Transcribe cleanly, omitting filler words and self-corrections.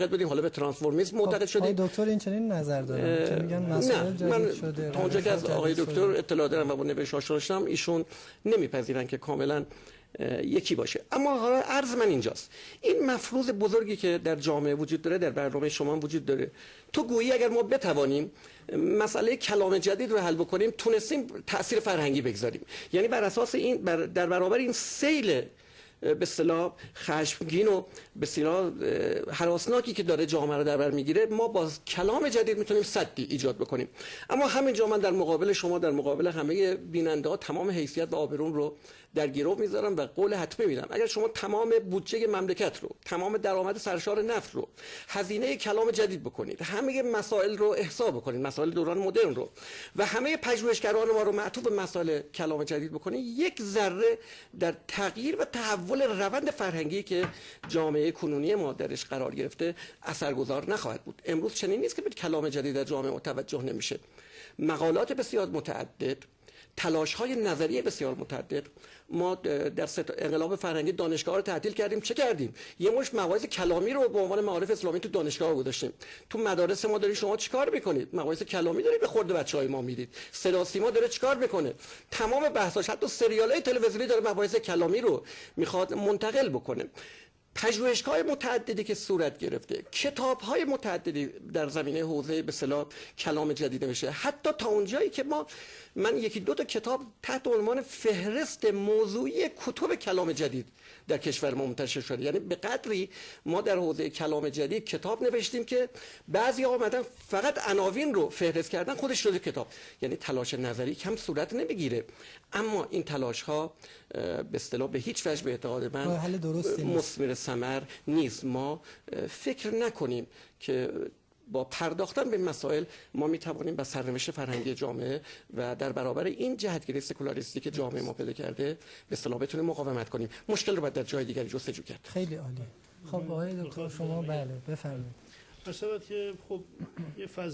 بدیم، حالا به ترانسفورمیسم معتقد شدیم. دکتر این چنین نظر دارن که میگن مسائل جدید شده. تا اونجا که از آقای دکتر اطلاع دارم و با نوشته‌هاش داشتم، ایشون نمیپذیرن که کاملا یکی باشه. اما حالا عرض من اینجاست، این مفروض بزرگی که در جامعه وجود داره، در برنامه شما وجود داره، تو گویی اگر ما بتوانیم مسئله کلام جدید رو حل بکنیم تونستیم تأثیر فرهنگی بگذاریم. یعنی بر اساس این در برابر این سیل به اصطلاح خشمگین و به اصطلاح هراسناکی که داره جامعه رو در بر میگیره، ما با کلام جدید میتونیم سدی ایجاد بکنیم. اما همینجا من در مقابل شما، در مقابل همه بیننده ها، تمام حیثیت و آبرون رو در گرو میذارم و قول حتمی میدم اگر شما تمام بودجه مملکت رو، تمام درآمد سرشار نفت رو هزینه کلام جدید بکنید، همه مسائل رو احصا بکنید، مسائل دوران مدرن رو، و همه پژوهشگران ما رو معطوف به مسائل کلام جدید بکنید، یک ذره در تغییر و تحول روند فرهنگی که جامعه کنونی ما درش قرار گرفته اثرگذار نخواهد بود. امروز چنین نیست که به کلام جدید در جامعه متوجه نمیشه. مقالات بسیار متعدد، تلاش‌های نظریه بسیار متعدد. ما در انقلاب فرهنگی دانشگاه رو تعطیل کردیم. چه کردیم؟ یه مش مواعظ کلامی رو به عنوان معارف اسلامی تو دانشگاه گذاشتیم. تو مدارس ما دارید شما چیکار می‌کنید؟ مواعظ کلامی دارید به خورد بچه‌های ما میدید. صدا سیما داره چیکار می‌کنه؟ تمام بحثاش، حتی سریال‌های تلویزیونی داره مواعظ کلامی رو میخواد منتقل بکنه. پژوهش‌های متعددی که صورت گرفته، کتاب‌های متعددی در زمینه حوزه به اصطلاح کلام جدید نوشته، حتی تا اونجایی که من یکی دو تا کتاب تحت عنوان فهرست موضوعی کتب کلام جدید در کشور ما منتشر شده. یعنی به قدری ما در حوزه کلام جدید کتاب نوشتیم که بعضی آمدن فقط عناوین رو فهرست کردن، خودش شده کتاب. یعنی تلاش نظری کم صورت نمیگیره، اما این تلاش‌ها به اصطلاح به هیچ وجه به اعتقاد من مثمر ثمر نیست. ما فکر نکنیم که با پرداختن به مسائل ما میتوانیم با سرنوشت فرهنگی جامعه و در برابر این جهتگیری سکولاریستی که جامعه ما پیدا کرده به اصطلاح بتونیم مقاومت کنیم. مشکل رو باید در جای دیگری جستجو کرد. خیلی عالی. خب آقای دکتر شما بله بفرمایید. که خب یه